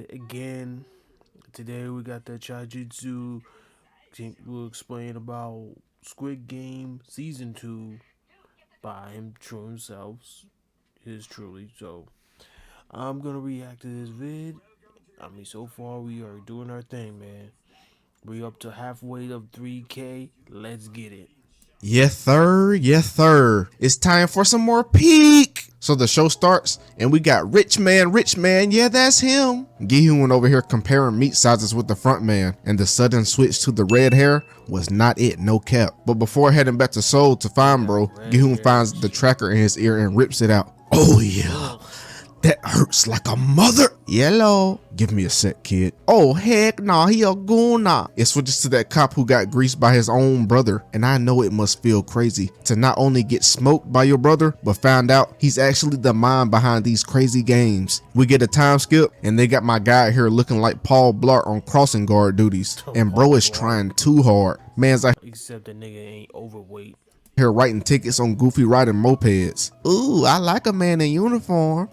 it again. Today we got the Jutsu. We'll explain about Squid Game Season 2 by him true himself. His truly. So I'm gonna react to this vid. So far we are doing our thing, man. We up to halfway of 3K. Let's get it. Yes, sir. Yes, sir. It's time for some more peek. So the show starts, and we got Rich Man. Yeah, that's him. Gi-hoon over here comparing meat sizes with the front man, and the sudden switch to the red hair was not it, no cap. But before heading back to Seoul to find bro, Gi-hoon finds the tracker in his ear and rips it out. Oh yeah. That hurts like a mother. Yellow. Give me a sec, kid. Oh, heck nah, he a goona. It switches to that cop who got greased by his own brother, and I know it must feel crazy to not only get smoked by your brother, but found out he's actually the mind behind these crazy games. We get a time skip, and they got my guy here looking like Paul Blart on crossing guard duties, and bro is trying too hard. Man's like, except the nigga ain't overweight. Here writing tickets on goofy riding mopeds. Ooh, I like a man in uniform.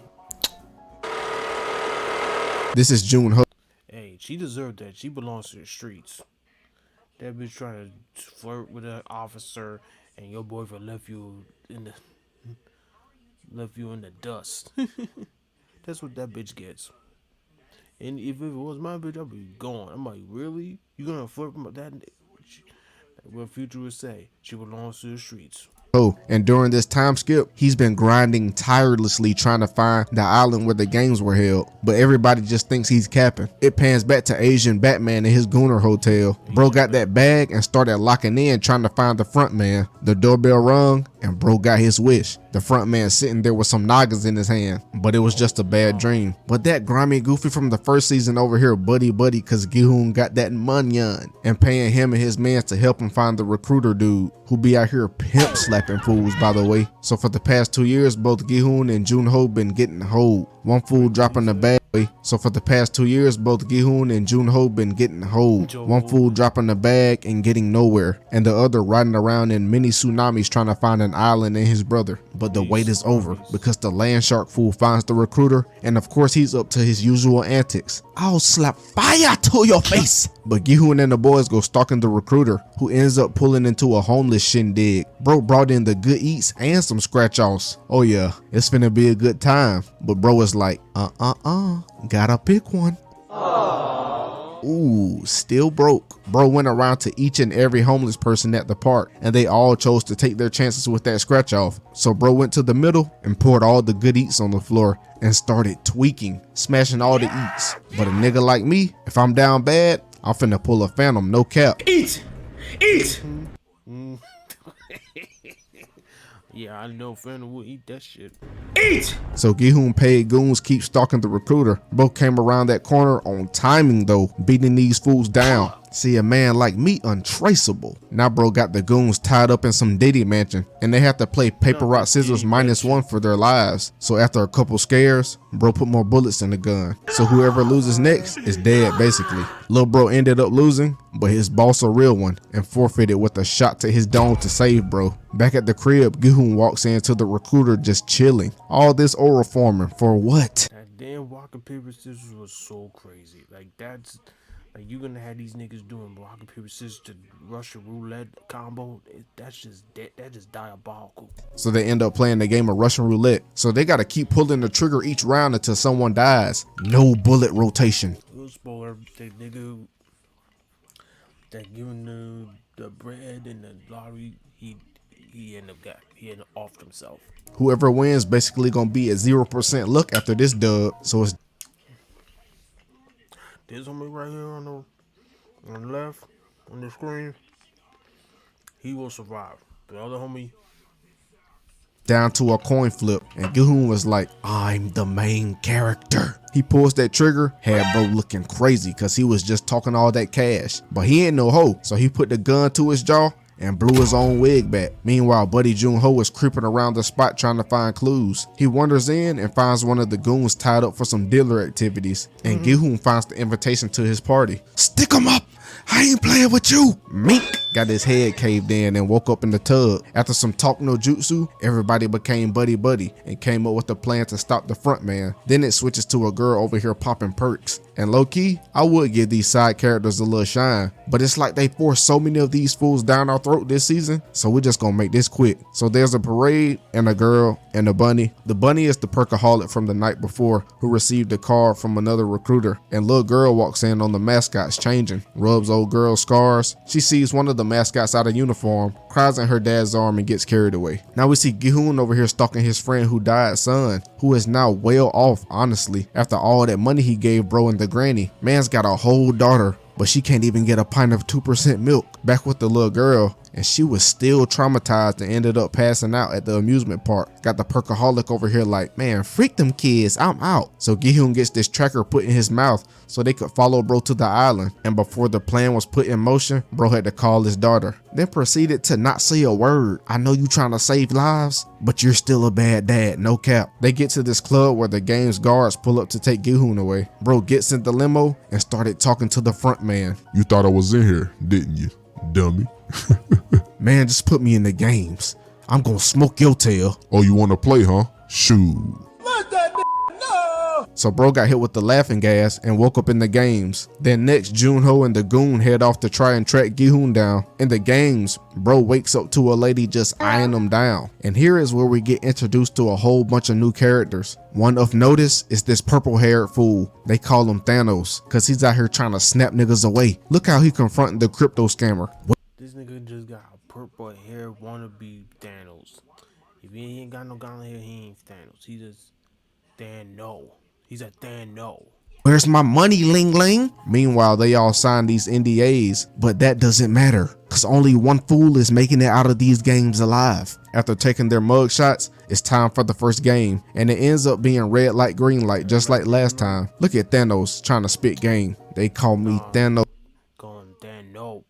This is June Ho. Hey, she deserved that. She belongs to the streets. That bitch trying to flirt with an officer, and your boyfriend left you in the dust. That's what that bitch gets. And if it was my bitch, I'd be gone. I'm like, really? You gonna flirt with that? What Future would say? She belongs to the streets. And during this time skip, he's been grinding tirelessly trying to find the island where the games were held, but everybody just thinks he's capping. It pans back to Asian Batman in his Gooner hotel. Bro got that bag and started locking in trying to find the front man. The doorbell rung and bro got his wish. The front man sitting there with some nagas in his hand, but it was just a bad dream. But that grimy goofy from the first season over here buddy cause Gi-hoon got that money and paying him and his man to help him find the recruiter dude who be out here pimp slapping fools, by the way. So for the past 2 years, both Gi-hoon and Jun-ho been getting hoed. One fool dropping the bag. So for the past 2 years, both Gi-hoon and Jun-ho been getting hoed. One fool dropping the bag and getting nowhere, and the other riding around in mini tsunamis trying to find an island and his brother. But the wait is over because the land shark fool finds the recruiter, and of course he's up to his usual antics. I'll slap fire to your face. But Gi-hoon and the boys go stalking the recruiter, who ends up pulling into a homeless shindig. Bro brought in the good eats and some scratch offs. Oh yeah, it's finna be a good time. But bro is like, gotta pick one. Ooh, still broke. Bro went around to each and every homeless person at the park, and they all chose to take their chances with that scratch off. So bro went to the middle and poured all the good eats on the floor and started tweaking, smashing all the eats. But a nigga like me, if I'm down bad, I'm finna pull a phantom, no cap. Eat! Yeah, I know Phantom will eat that shit. Eat! So Gi-hoon paid goons keep stalking the recruiter. Bro came around that corner on timing though, beating these fools down. See, a man like me untraceable. Now bro got the goons tied up in some Diddy mansion, and they have to play paper rock scissors -1 for their lives. So after a couple scares, bro put more bullets in the gun. So whoever loses next is dead basically. Lil bro ended up losing, but his boss a real one and forfeited with a shot to his dome to save bro. Back at the crib, Gi-hoon walks into the recruiter just chilling. All this oral forming for what? That damn rock and paper scissors was so crazy. Like that's like you gonna have these niggas doing rock and paper scissors to Russian roulette combo. That's just diabolical. So they end up playing the game of Russian roulette. So they gotta keep pulling the trigger each round until someone dies. No bullet rotation. We'll spoil everything, nigga. That giving the bread and the lottery, he ended up off himself. Whoever wins basically gonna be at 0% luck after this dub. So it's this homie right here on the left on the screen. He will survive. The other homie down to a coin flip, and Gi-hoon was like, I'm the main character. He pulls that trigger, had bro looking crazy cause he was just talking all that cash, but he ain't no hoe, so he put the gun to his jaw and blew his own wig back. Meanwhile, buddy Jun-ho is creeping around the spot trying to find clues. He wanders in and finds one of the goons tied up for some dealer activities, and Gi-hoon finds the invitation to his party. Stick him up! I ain't playing with you! Mink got his head caved in and woke up in the tub. After some talk no jutsu, everybody became buddy and came up with a plan to stop the front man. Then it switches to a girl over here popping perks, And low key, I would give these side characters a little shine, but it's like they forced so many of these fools down our throat this season, so we're just gonna make this quick. So there's a parade and a girl and a bunny. The bunny is the perkaholic from the night before who received a call from another recruiter, and little girl walks in on the mascots changing, rubs old girl's scars. She sees one of the mascots out of uniform, cries in her dad's arm and gets carried away. Now we see Gi-hoon over here stalking his friend who died son, who is now well off honestly after all that money he gave bro and the granny. Man's got a whole daughter, but she can't even get a pint of 2% milk. Back with the little girl, and she was still traumatized and ended up passing out at the amusement park. Got the perkaholic over here like, man, freak them kids, I'm out. So Gi-hoon gets this tracker put in his mouth so they could follow bro to the island. And before the plan was put in motion, bro had to call his daughter. Then proceeded to not say a word. I know you trying to save lives, but you're still a bad dad, no cap. They get to this club where the game's guards pull up to take Gi-hoon away. Bro gets in the limo and started talking to the front man. You thought I was in here, didn't you, dummy? Man, just put me in the games. I'm gonna smoke your tail. Oh, you wanna play, huh? Shoot. So bro got hit with the laughing gas and woke up in the games. Then next, Junho and the goon head off to try and track Gi-hoon down. In the games, bro wakes up to a lady just eyeing him down. And here is where we get introduced to a whole bunch of new characters. One of notice is this purple-haired fool. They call him Thanos, cause he's out here trying to snap niggas away. Look how he confronting the crypto scammer. This nigga just got a purple hair wannabe Thanos. If he ain't got no gown hair, he ain't Thanos. He just Thano. He's a Thano. Where's my money, Ling Ling? Meanwhile, they all signed these NDAs, but that doesn't matter, cause only one fool is making it out of these games alive. After taking their mug shots, it's time for the first game, and it ends up being red light, green light, just like last time. Look at Thanos trying to spit game. They call me Thanos, Call him Thano.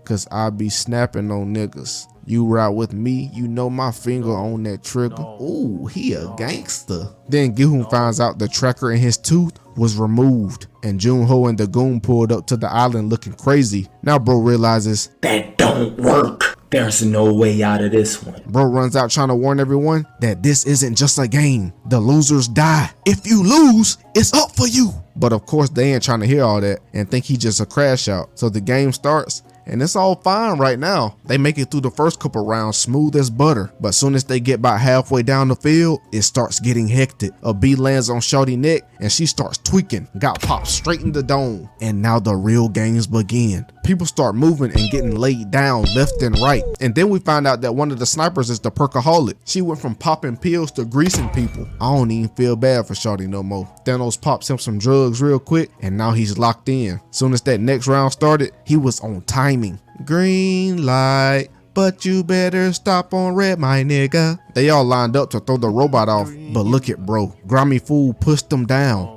cause I be snapping on niggas. You ride with me, you know my finger on that trigger. Ooh, he a gangster. Then Gi-hoon finds out the tracker in his tooth was removed, and Junho and the goon pulled up to the island looking crazy. Now bro realizes that don't work. There's no way out of this one. Bro runs out trying to warn everyone that this isn't just a game. The losers die. If you lose, it's up for you. But of course they ain't trying to hear all that and think he just a crash out. So the game starts, and it's all fine right now. They make it through the first couple rounds smooth as butter, but soon as they get about halfway down the field, it starts getting hectic. A bee lands on Shorty's neck and she starts tweaking, got popped straight in the dome. And now the real games begin. People start moving and getting laid down left and right. And then we find out that one of the snipers is the perkaholic. She went from popping pills to greasing people. I don't even feel bad for Shorty no more. Thanos pops him some drugs real quick and now he's locked in. Soon as that next round started, he was on timing. Green light, but you better stop on red, my nigga. They all lined up to throw the robot off, but look at bro. Grimy fool pushed them down.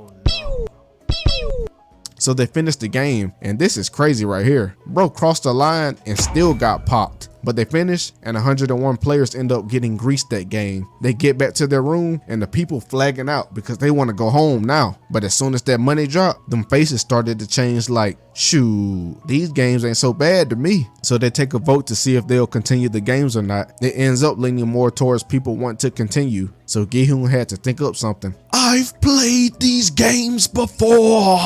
So they finished the game, and this is crazy right here. Bro crossed the line and still got popped. But they finish, and 101 players end up getting greased that game. They get back to their room, and the people flagging out because they want to go home now. But as soon as that money dropped, them faces started to change like, shoot, these games ain't so bad to me. So they take a vote to see if they'll continue the games or not. It ends up leaning more towards people want to continue. So Gi-hoon had to think up something. I've played these games before.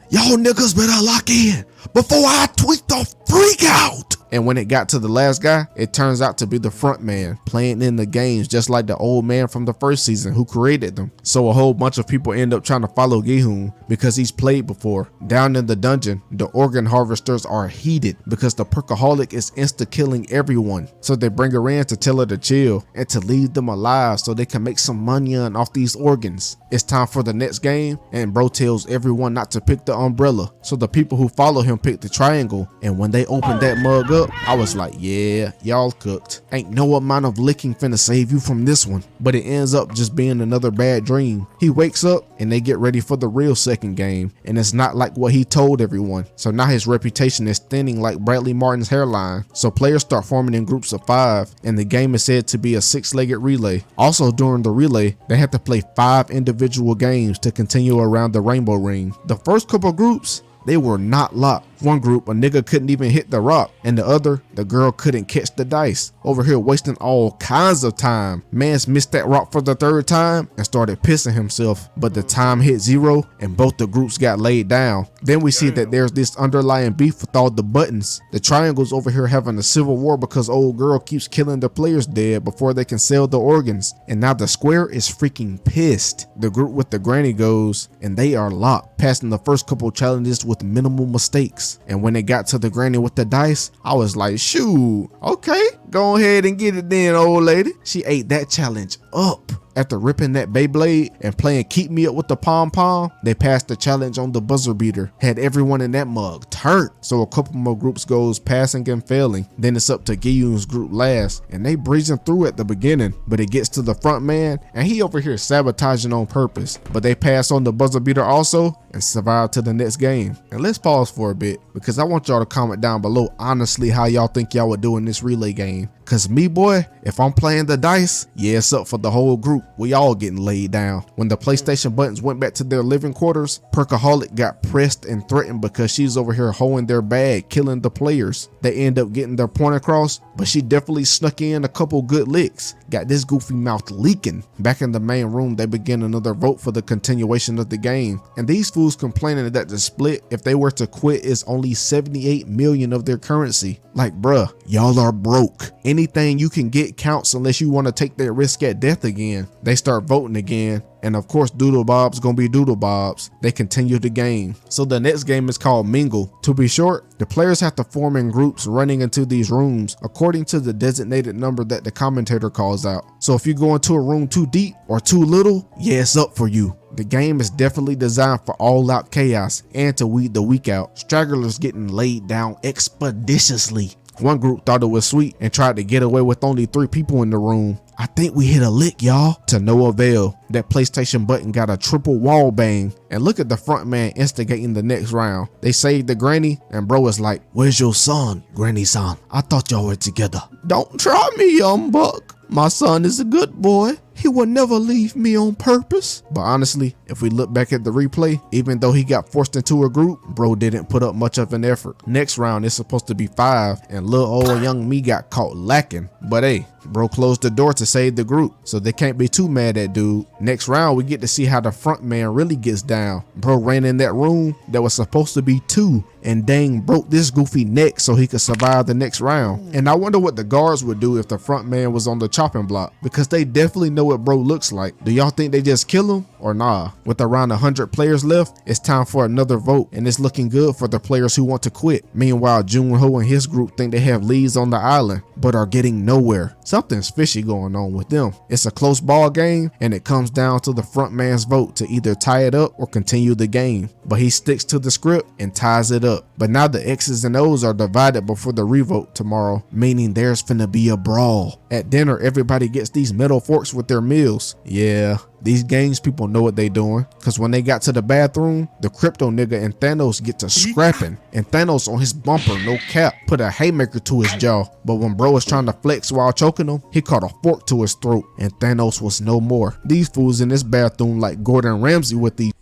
Y'all niggas better lock in before I tweak the freak out. And when it got to the last guy, it turns out to be the front man playing in the games just like the old man from the first season who created them. So a whole bunch of people end up trying to follow Gi-hoon because he's played before. Down in the dungeon, the organ harvesters are heated because the perkaholic is insta-killing everyone. So they bring her in to tell her to chill and to leave them alive so they can make some money on off these organs. It's time for the next game, and bro tells everyone not to pick the umbrella. So the people who follow him pick the triangle, and when they opened that mug up, I was like, yeah, y'all cooked. Ain't no amount of licking finna save you from this one. But it ends up just being another bad dream. He wakes up and they get ready for the real second game, and it's not like what he told everyone. So now his reputation is thinning like Bradley Martin's hairline. So players start forming in groups of 5, and the game is said to be a 6-legged relay. Also during the relay, they have to play 5 individual games to continue around the rainbow ring. The first couple groups, they were not locked. One group, a nigga couldn't even hit the rock, and the other, the girl couldn't catch the dice. Over here wasting all kinds of time. Mans missed that rock for the third time and started pissing himself, but the time hit 0 and both the groups got laid down. Then we see that there's this underlying beef with all the buttons. The triangle's over here having a civil war because old girl keeps killing the players dead before they can sell the organs, and now the square is freaking pissed. The group with the granny goes, and they are locked, passing the first couple challenges with minimal mistakes. And when they got to the granny with the dice, I was like, shoot, okay, go ahead and get it then, old lady. She ate that challenge up. After ripping that Beyblade and playing keep me up with the pom-pom, they passed the challenge on the buzzer beater. Had everyone in that mug turned. So a couple more groups goes passing and failing. Then it's up to Giyun's group last, and they breezing through at the beginning, but it gets to the front man and he over here sabotaging on purpose. But they pass on the buzzer beater also and survive to the next game. And let's pause for a bit because I want y'all to comment down below honestly how y'all think y'all would do in this relay game. Cause me, boy, if I'm playing the dice, yeah, it's up for the whole group. We all getting laid down. When the PlayStation buttons went back to their living quarters, Perkaholic got pressed and threatened because she's over here holding their bag, killing the players. They end up getting their point across, but she definitely snuck in a couple good licks. Got this goofy mouth leaking. Back in the main room, they begin another vote for the continuation of the game. And these fools complaining that the split, if they were to quit, is only 78 million of their currency. Like, bruh, y'all are broke. Anything you can get counts unless you want to take that risk at death again. They start voting again. And of course, Doodle Bob's gonna be Doodle Bob's. They continue the game. So the next game is called Mingle. To be short, the players have to form in groups running into these rooms according to the designated number that the commentator calls out. So if you go into a room too deep or too little, yeah, it's up for you. The game is definitely designed for all-out chaos and to weed the weak out. Stragglers getting laid down expeditiously. One group thought it was sweet and tried to get away with only 3 people in the room. I think we hit a lick, y'all. To no avail. That PlayStation button got a triple wall bang. And look at the front man instigating the next round. They saved the granny and bro is like, where's your son, granny-san? I thought y'all were together. Don't try me, young buck. My son is a good boy. He will never leave me on purpose. But honestly, if we look back at the replay, even though he got forced into a group, bro didn't put up much of an effort. Next round is supposed to be 5 and little old young me got caught lacking. But hey, bro closed the door to save the group, so they can't be too mad at dude. Next round, we get to see how the front man really gets down. Bro ran in that room that was supposed to be 2 and dang broke this goofy neck so he could survive the next round. And I wonder what the guards would do if the front man was on the chopping block, because they definitely know what bro looks like. Do y'all think they just kill him or nah? With around 100 players left, it's time for another vote, and it's looking good for the players who want to quit. Meanwhile, Junho and his group think they have leads on the island but are getting nowhere. Something's fishy going on with them. It's a close ball game and it comes down to the front man's vote to either tie it up or continue the game, but he sticks to the script and ties it up. But now the X's and O's are divided before the revote tomorrow, meaning there's finna be a brawl. At dinner, everybody gets these metal forks with their meals. Yeah, these games people know what they doing, cause when they got to the bathroom, the crypto nigga and Thanos get to scrapping, and Thanos on his bumper, no cap, put a haymaker to his jaw. But when bro was trying to flex while choking him, he caught a fork to his throat and Thanos was no more. These fools in this bathroom like Gordon Ramsay with these.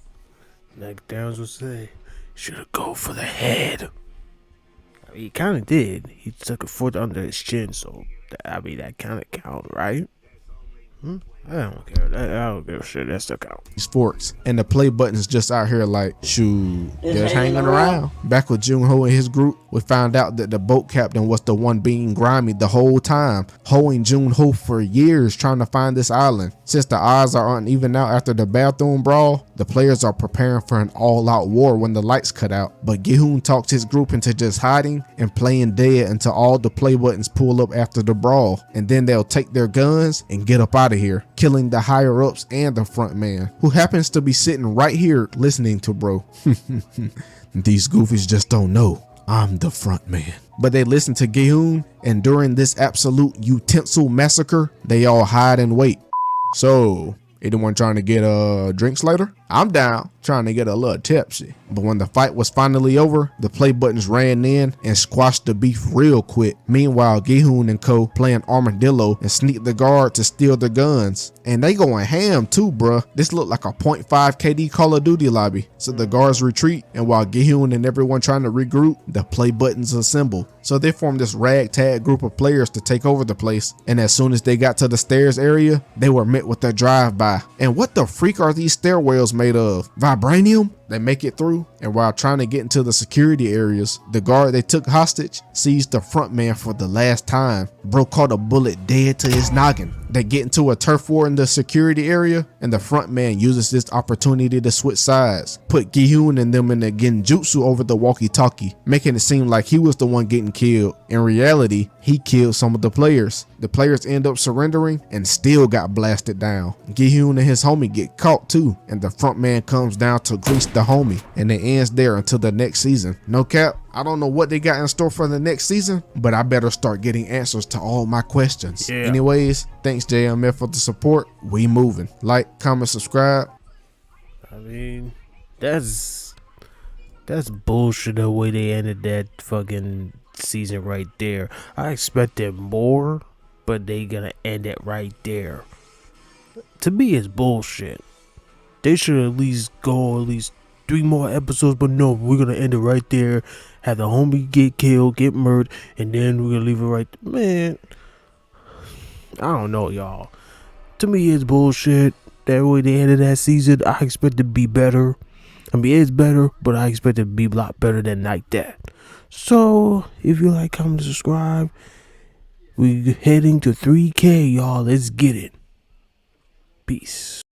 Like Downs would say, should've go for the head. I mean, he kind of did. He took a foot under his chin, so that kind of count, right? I don't care. I don't give a shit. That still count. These forks and the play buttons just out here like shoot, just hanging around. Back with Junho and his group, we found out that the boat captain was the one being grimy the whole time, hoeing Junho for years trying to find this island. Since the odds are uneven out after the bathroom brawl, the players are preparing for an all-out war when the lights cut out. But Gihun talks his group into just hiding and playing dead until all the play buttons pull up after the brawl, and then they'll take their guns and get up out of here, killing the higher ups and the front man, who happens to be sitting right here listening to bro. These goofies just don't know I'm the front man. But they listen to Gihun, and during this absolute utensil massacre, they all hide and wait. So, anyone trying to get drinks later? I'm down. trying to get a little tipsy. But when the fight was finally over, the play buttons ran in and squashed the beef real quick. Meanwhile, Gi-hoon and co playing armadillo and sneak the guard to steal their guns. And they going ham too, bruh. This looked like a .5 KD Call of Duty lobby. So the guards retreat, and while Gi-hoon and everyone trying to regroup, the play buttons assemble. So they formed this ragtag group of players to take over the place. And as soon as they got to the stairs area, they were met with a drive-by. And what the freak are these stairwells made of? Vibranium? They make it through, and while trying to get into the security areas, the guard they took hostage sees the front man for the last time. Bro caught a bullet dead to his noggin. They get into a turf war in the security area, and the front man uses this opportunity to switch sides, put Gi-hoon and them in the Jutsu over the walkie-talkie, making it seem like he was the one getting killed. In reality, he killed some of the players. The players end up surrendering and still got blasted down. Gi-hoon and his homie get caught too, and the front man comes down to grease the homie, and it ends there until the next season. No cap, I don't know what they got in store for the next season, but I better start getting answers to all my questions. Yeah. Anyways, thanks JMF for the support. We moving. Like, comment, subscribe. I mean, that's bullshit the way they ended that fucking season right there. I expected more, but they gonna end it right there. To me, it's bullshit. They should at least go at least 3 more episodes, but no, we're gonna end it right there. Have the homie get killed, get murdered, and then we're gonna leave it right there. Man, I don't know, y'all. To me, it's bullshit. That way they ended that season. I expect it to be better. I mean, it's better, but I expect it to be a lot better than like that. So, if you like, comment, subscribe. We heading to 3K, y'all. Let's get it. Peace.